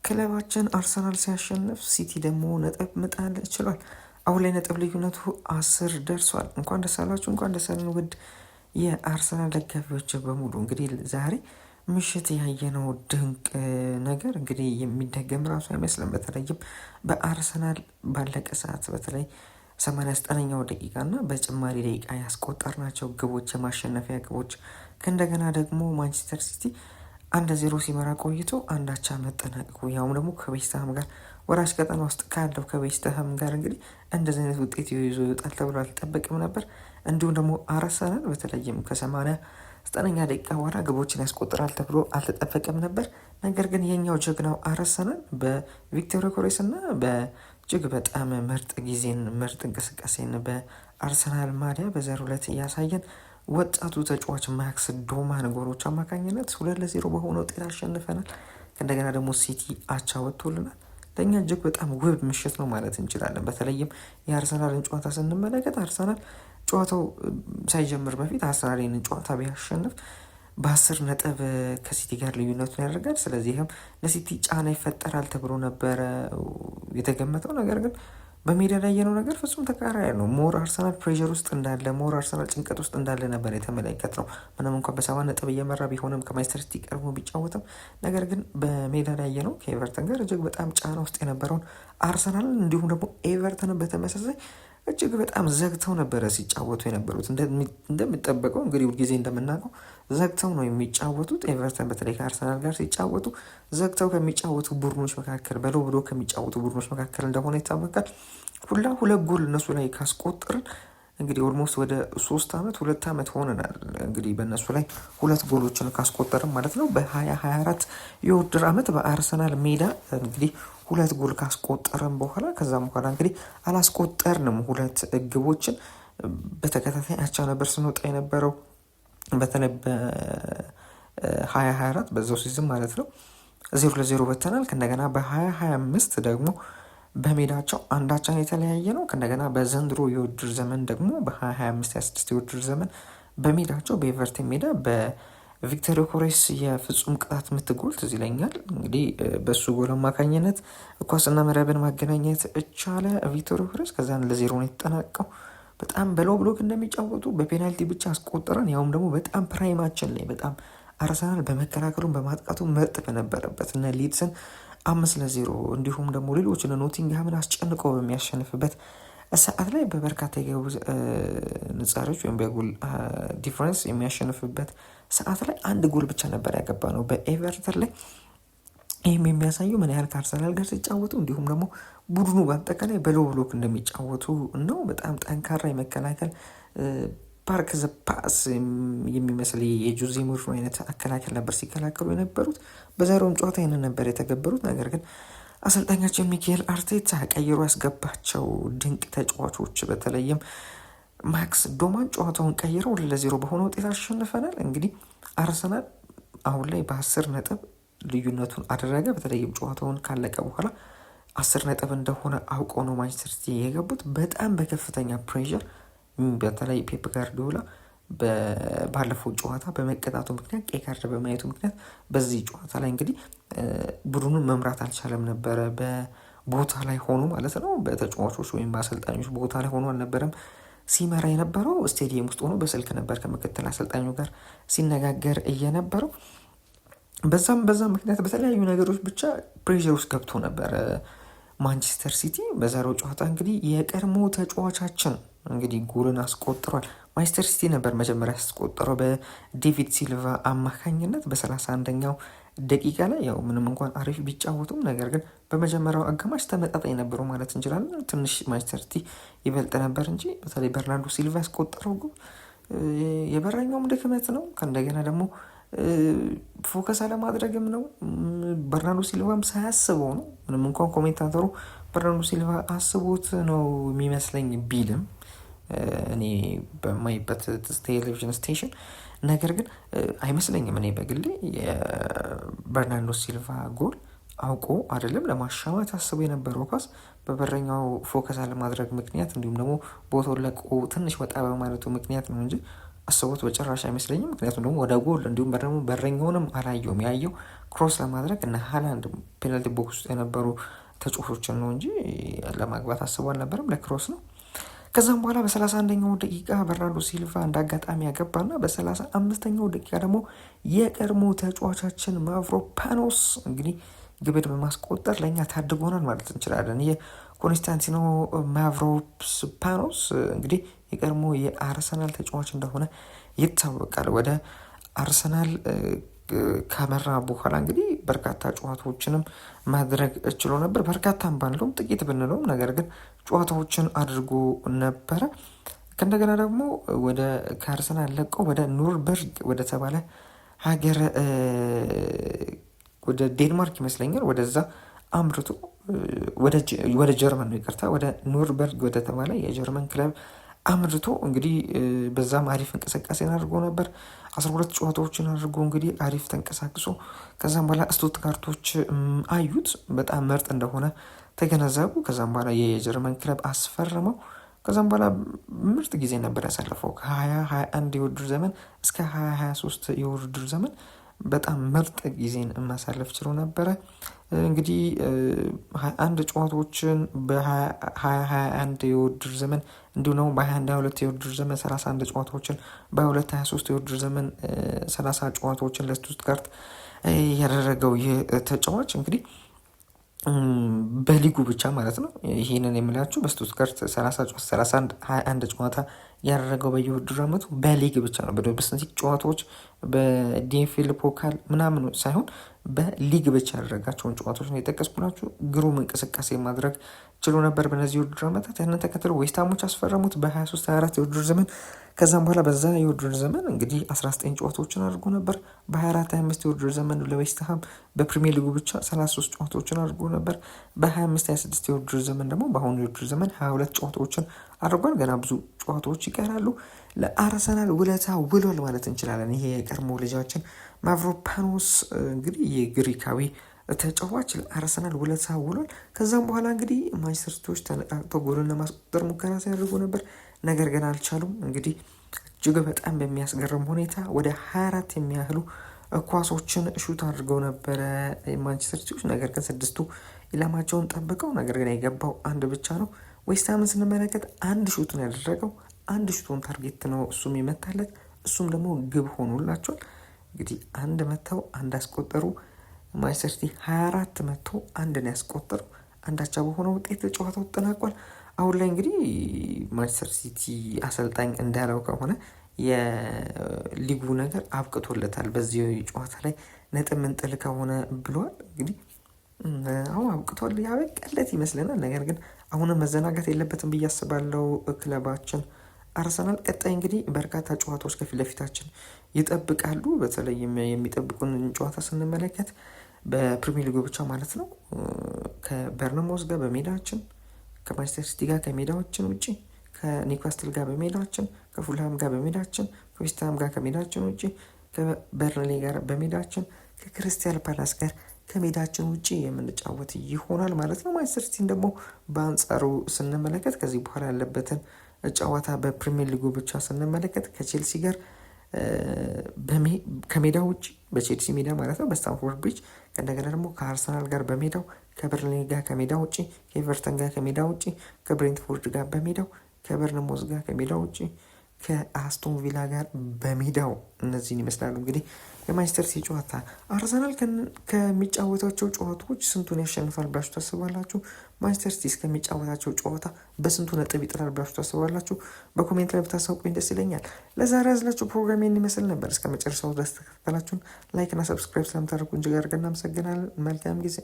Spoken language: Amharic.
ክለባችን አርሰናል ሲያሸንፍ ሲቲ ደግሞ ነጥብ መጣል ችሏል። አሁን ላይ ነጥብ ልዩነቱ 10 ደርሷል። እንኳን ደስ አላችሁ፣ እንኳን ደስ አለን ውድ የአርሰናል ደጋፊዎች በሙሉ። እንግዲህ ዛሬ ምሽት ያየነው ድንቅ ነገር እንግዲህ የሚደገም ራሱ አይመስልም። በተለይም በአርሰናል ባለቀ ሰዓት በተለይ 89ኛው ደቂቃ እና በጭማሪ ደቂቃ ያስቆጠርናቸው ግቦች የማሸነፊያ ግቦች ከእንደገና ደግሞ ማንቸስተር ሲቲ 1-0 ሲመራ ቆይቶ አንዳቻ መጠናቀቁ ያውም ደግሞ ከዌስትሃም ጋር ወራጅ ቀጠና ውስጥ ካለው ከዌስትሃም ጋር እንግዲህ እንደዚህ አይነት ውጤት ይዞ ይወጣል ተብሎ አልጠበቅም ነበር። እንዲሁም ደግሞ አርሰናል በተለይም ከ89ኛ ደቂቃ በኋላ ግቦችን ያስቆጥራል ተብሎ አልተጠበቅም ነበር። ነገር ግን የኛው ጀግናው አርሰናል በቪክቶር ዮኬሬስ እና በእጅግ በጣም ምርጥ ጊዜን ምርጥ እንቅስቃሴን በአርሰናል ማሊያ በ0-2 እያሳየን ወጣቱ ተጫዋች ማክስ ዶማን ጎሎች አማካኝነት 2-0 በሆነ ውጤት አሸንፈናል። እንደገና ደግሞ ሲቲ አቻ ወጥቶልናል። ለእኛ እጅግ በጣም ውብ ምሽት ነው ማለት እንችላለን። በተለይም የአርሰናልን ጨዋታ ስንመለከት አርሰናል ጨዋታው ሳይጀምር በፊት አርሰናልን ጨዋታ ቢያሸንፍ በ10 ነጥብ ከሲቲ ጋር ልዩነቱን ያደርጋል። ስለዚህም ለሲቲ ጫና ይፈጠራል ተብሎ ነበረ የተገመተው። ነገር ግን በሜዳ ላይ ያየነው ነገር ፍጹም ተቃራኒ ነው። ሞር አርሰናል ፕሬዠር ውስጥ እንዳለ ሞር አርሰናል ጭንቀት ውስጥ እንዳለ ነበር የተመለከትነው። ምንም እንኳን በ7 ነጥብ እየመራ ቢሆንም ከማንቸስተር ሲቲ ቀርቦ ቢጫወትም፣ ነገር ግን በሜዳ ላይ ያየነው ከኤቨርተን ጋር እጅግ በጣም ጫና ውስጥ የነበረውን አርሰናልን እንዲሁም ደግሞ ኤቨርተንን በተመሳሳይ እጅግ በጣም ዘግተው ነበረ ሲጫወቱ የነበሩት። እንደሚጠበቀው እንግዲህ ሁልጊዜ እንደምናውቀው ዘግተው ነው የሚጫወቱት። ኤቨርተን በተለይ ከአርሰናል ጋር ሲጫወቱ ዘግተው ከሚጫወቱ ቡድኖች መካከል በሎ ብሎ ከሚጫወቱ ቡድኖች መካከል እንደሆነ ይታወቃል። ሁለት ጎል እነሱ ላይ ካስቆጠርን እንግዲህ ኦልሞስት ወደ 2 ዓመት ሆነናል። እንግዲህ በእነሱ ላይ 2 ጎሎችን ካስቆጠርን ማለት ነው። በ2024 የውድድር ዓመት በአርሰናል ሜዳ እንግዲህ 2 ጎል ካስቆጠርን በኋላ ከዛም በኋላ እንግዲህ አላስቆጠርንም 2 ግቦችን በተከታታይ አቻ ነበር ስንወጣ የነበረው። በተለይ በ2024 በዛው ሲዝም ማለት ነው 0-0 በተናል። ከእንደገና በ2025 ደግሞ በሜዳቸው አንዳቻን የተለያየ ነው። ከእንደገና በዘንድሮ የውድድር ዘመን ደግሞ በ2025/26 የውድድር ዘመን በሜዳቸው በኤቨርተን ሜዳ በቪክቶር ዮኬሬስ የፍጹም ቅጣት ምት ጎል ትዝ ይለኛል። እንግዲህ በሱ ጎል አማካኝነት ኳስና መረብን ማገናኘት እቻለ ቪክቶር ዮኬሬስ። ከዛን ለ0 ነው የተጠናቀው። በጣም በሎ ብሎክ እንደሚጫወቱ በፔናልቲ ብቻ አስቆጠረን። ያውም ደግሞ በጣም ፕራይማችን ላይ በጣም አርሰናል በመከላከሉም በማጥቃቱ ምርጥ በነበረበት እና ሊድስን 5-0 እንዲሁም ደግሞ ሌሎች ኖቲንግሃምን አስጨንቆ በሚያሸንፍበት ሰዓት ላይ በበርካታ የግብ ንጻሬዎች ወይም በጎል ዲፍረንስ የሚያሸንፍበት ሰዓት ላይ 1 ጎል ብቻ ነበር ያገባ ነው በኤቨርተን ላይ። ይህም የሚያሳየው ምን ያህል ከአርሰናል ጋር ሲጫወቱ እንዲሁም ደግሞ ቡድኑ በአጠቃላይ በሎ ብሎክ እንደሚጫወቱ ነው። በጣም ጠንካራ የመከላከል ፓርክ ዘ ፓስ የሚመስል የጆዜ ሞሪኖ አይነት አከላከል ነበር ሲከላከሉ የነበሩት። በዛሬውም ጨዋታ ይህንን ነበር የተገበሩት። ነገር ግን አሰልጣኛቸው ሚካኤል አርቴታ ቀይሮ ያስገባቸው ድንቅ ተጫዋቾች በተለይም ማክስ ዶማን ጨዋታውን ቀይረው 2-0 በሆነ ውጤት አሸንፈናል። እንግዲህ አርሰናል አሁን ላይ በ10 ነጥብ ልዩነቱን አደረገ። በተለይም ጨዋታውን ካለቀ በኋላ 10 ነጥብ እንደሆነ አውቀው ነው ማንቸስተር ሲቲ የገቡት በጣም በከፍተኛ ፕሬሸር። በተለይ ፔፕ ጋርዲዮላ ባለፈው ጨዋታ በመቀጣቱ ምክንያት ቀይ ካርድ በማየቱ ምክንያት በዚህ ጨዋታ ላይ እንግዲህ ቡድኑን መምራት አልቻለም ነበረ። በቦታ ላይ ሆኖ ማለት ነው፣ በተጫዋቾች ወይም በአሰልጣኞች ቦታ ላይ ሆኖ አልነበረም ሲመራ የነበረው። ስቴዲየም ውስጥ ሆኖ በስልክ ነበር ከምክትል አሰልጣኙ ጋር ሲነጋገር እየነበረው። በዛም ምክንያት በተለያዩ ነገሮች ብቻ ፕሬሸር ውስጥ ገብቶ ነበረ ማንቸስተር ሲቲ። በዛሬው ጨዋታ እንግዲህ የቀድሞ ተጫዋቻችን እንግዲህ ጎልን አስቆጥሯል። ማንቸስተር ሲቲ ነበር መጀመሪያ ያስቆጠረው በዴቪድ ሲልቫ አማካኝነት በ31ኛው ደቂቃ ላይ። ያው ምንም እንኳን አሪፍ ቢጫወቱም ነገር ግን በመጀመሪያው አጋማሽ ተመጣጣኝ ነበሩ ማለት እንችላለን። ትንሽ ማንቸስተር ሲቲ ይበልጥ ነበር እንጂ በተለይ በርናርዶ ሲልቫ ያስቆጠረው ጎል የበረኛውም ድክመት ነው። ከእንደገና ደግሞ ፎከስ አለማድረግም ነው። በርናርዶ ሲልቫም ሳያስበው ነው። ምንም እንኳን ኮሜንታተሩ በርናርዶ ሲልቫ አስቦት ነው የሚመስለኝ ቢልም እኔ በማይበት ቴሌቪዥን ስቴሽን፣ ነገር ግን አይመስለኝም። እኔ በግሌ የበርናርዶ ሲልቫ ጎል አውቆ አይደለም ለማሻማት አስቦ የነበረው ኳስ በበረኛው ፎከስ አለማድረግ ምክንያት እንዲሁም ደግሞ ቦታውን ለቆ ትንሽ ወጣ በማለቱ ምክንያት ነው እንጂ አስቦት በጭራሽ አይመስለኝም። ምክንያቱም ደግሞ ወደ ጎል እንዲሁም ደግሞ በረኛውንም አላየውም። ያየው ክሮስ ለማድረግ እና ሃላንድ ፔናልቲ ቦክስ ውስጥ የነበሩ ተጫዋቾችን ነው እንጂ ለማግባት አስቦ አልነበረም፣ ለክሮስ ነው። ከዛም በኋላ በ31ኛው ደቂቃ በርናርዶ ሲልቫ እንደ አጋጣሚ ያገባና በ35ኛው ደቂቃ ደግሞ የቀድሞ ተጫዋቻችን ማቭሮፓኖስ እንግዲህ ግብን በማስቆጠር ለእኛ ታድጎናል ማለት እንችላለን። ይህ ኮንስታንቲኖ ማቭሮፓኖስ እንግዲህ የቀድሞ የአርሰናል ተጫዋች እንደሆነ ይታወቃል። ወደ አርሰናል ከመራ በኋላ እንግዲህ በርካታ ጨዋታዎችንም ማድረግ ችሎ ነበር። በርካታም ባንለውም ጥቂት ብንለውም ነገር ግን ጨዋታዎችን አድርጎ ነበረ። ከእንደገና ደግሞ ከአርሰናል ለቀው ወደ ኑርንበርግ ወደ ተባለ ሀገር ወደ ዴንማርክ ይመስለኛል ወደዛ አምርቶ ወደ ጀርመን ነው ይቅርታ፣ ወደ ኑርንበርግ ወደ ተባለ የጀርመን ክለብ አምርቶ እንግዲህ በዛም አሪፍ እንቅስቃሴን አድርጎ ነበር። 12 ጨዋታዎችን አድርጎ እንግዲህ አሪፍ ተንቀሳቅሶ ከዛም በኋላ ስቱትጋርቶች አዩት በጣም ምርጥ እንደሆነ ተገነዘቡ። ከዛም በኋላ የጀርመን ክለብ አስፈረመው። ከዛም በኋላ ምርጥ ጊዜ ነበር ያሳለፈው ከ2021 የውድድር ዘመን እስከ 2023 የውድድር ዘመን በጣም ምርጥ ጊዜን ማሳለፍ ችሎ ነበረ። እንግዲህ 21 ጨዋታዎችን በ2021 የውድድር ዘመን እንዲሁ ነው። በ2022 የውድድር ዘመን 31 ጨዋታዎችን በ2023 የውድድር ዘመን 30 ጨዋታዎችን ለስቱትጋርት ያደረገው ይህ ተጫዋች እንግዲህ በሊጉ ብቻ ማለት ነው። ይህንን የምላችሁ በስቱትጋርት 21 ጨዋታ ያደረገው በየውድድር ዓመቱ በሊግ ብቻ ነው። በዶሜስቲክ ጨዋታዎች በዲኤፍኤል ፖካል ምናምን ሳይሆን በሊግ ብቻ ያደረጋቸውን ጨዋታዎች ነው የጠቀስኩላችሁ። ግሩም እንቅስቃሴ ማድረግ ችሎ ነበር በነዚህ የውድድር ዓመታት። ያንን ተከትሎ ዌስትሃሞች አስፈረሙት በ23-24 የውድድር ዘመን። ከዛም በኋላ በዛ የውድድር ዘመን እንግዲህ 19 ጨዋታዎችን አድርጎ ነበር። በ24-25 የውድድር ዘመን ለዌስትሃም በፕሪሚየር ሊጉ ብቻ 33 ጨዋታዎችን አድርጎ ነበር። በ25-26 የውድድር ዘመን ደግሞ በአሁኑ የውድድር ዘመን 22 ጨዋታዎችን አድርጓል። ገና ብዙ ጨዋታዎች ይቀራሉ። ለአርሰናል ውለታ ውሏል ማለት እንችላለን። ይሄ የቀድሞ ልጃችን ማቭሮፓኖስ እንግዲህ የግሪካዊ ተጫዋች ለአርሰናል ውለታ ውሏል። ከዛም በኋላ እንግዲህ ማንቸስተር ሲቲዎች ተነቃቅተው ጎልን ለማስቆጠር ሙከራ ሲያደርጉ ነበር፣ ነገር ግን አልቻሉም። እንግዲህ እጅግ በጣም በሚያስገርም ሁኔታ ወደ 24 የሚያህሉ ኳሶችን ሹት አድርገው ነበረ ማንቸስተር ሲቲዎች፣ ነገር ግን 6ቱ ኢላማቸውን ጠብቀው፣ ነገር ግን የገባው አንድ ብቻ ነው። ዌስትሃምን ስንመለከት አንድ ሹት ነው ያደረገው፣ አንድ ሹቱን ታርጌት ነው እሱም የመታለት፣ እሱም ደግሞ ግብ ሆኖላቸዋል። እንግዲህ አንድ መተው አንድ አስቆጠሩ። ማንቸስተር ሲቲ 24 መቶ አንድን ያስቆጠሩ፣ አንዳቻ በሆነ ውጤት ጨዋታው ተጠናቋል። አሁን ላይ እንግዲህ ማንቸስተር ሲቲ አሰልጣኝ እንዳለው ከሆነ የሊጉ ነገር አብቅቶለታል፣ በዚህ ጨዋታ ላይ ነጥብ ምንጥል ከሆነ ብሏል። እንግዲህ አሁን አብቅቷል፣ ያበቃለት ይመስለናል። ነገር ግን አሁንም መዘናጋት የለበትም ብዬ አስባለሁ ክለባችን አርሰናል። ቀጣይ እንግዲህ በርካታ ጨዋታዎች ከፊት ለፊታችን ይጠብቃሉ። በተለይ የሚጠብቁን ጨዋታ ስንመለከት በፕሪሚየር ሊጉ ብቻ ማለት ነው። ከበርንማውዝ ጋር በሜዳችን፣ ከማንቸስተር ሲቲ ጋር ከሜዳችን ውጭ፣ ከኒውካስትል ጋር በሜዳችን፣ ከፉልሃም ጋር በሜዳችን፣ ከዌስትሃም ጋር ከሜዳችን ውጭ፣ ከበርንሌ ጋር በሜዳችን፣ ከክሪስታል ፓላስ ጋር ከሜዳችን ውጭ የምንጫወት ይሆናል ማለት ነው። ማንቸስተር ሲቲን ደግሞ በአንጻሩ ስንመለከት ከዚህ በኋላ ያለበትን ጨዋታ በፕሪሚየር ሊጉ ብቻ ስንመለከት ከቼልሲ ጋር ከሜዳ ውጭ በቼልሲ ሜዳ ማለት ነው በስታንፎርድ ብሪጅ፣ ከእንደገና ደግሞ ከአርሰናል ጋር በሜዳው፣ ከበርንሌ ጋር ከሜዳ ውጭ፣ ከኤቨርተን ጋር ከሜዳ ውጭ፣ ከብሬንትፎርድ ጋር በሜዳው፣ ከበርንማውዝ ጋር ከሜዳ ውጭ፣ ከአስቶን ቪላ ጋር በሜዳው። እነዚህን ይመስላሉ እንግዲህ የማንቸስተር ሲቲ ጨዋታ። አርሰናል ከሚጫወታቸው ጨዋታዎች ስንቱን ያሸንፋል ብላችሁ ታስባላችሁ? ማንቸስተር ሲቲ እስከሚጫወታቸው ጨዋታ በስንቱ ነጥብ ይጥላል ብላችሁ ታስባላችሁ? በኮሜንት ላይ ብታሳውቁኝ ደስ ይለኛል። ለዛሬ ያዝላችሁ ፕሮግራም ይመስል ነበር። እስከ መጨረሻው ድረስ ተከታተላችሁን ላይክ እና ሰብስክራይብ ስለምታደርጉ እጅግ አድርገን እናመሰግናለን። መልካም ጊዜ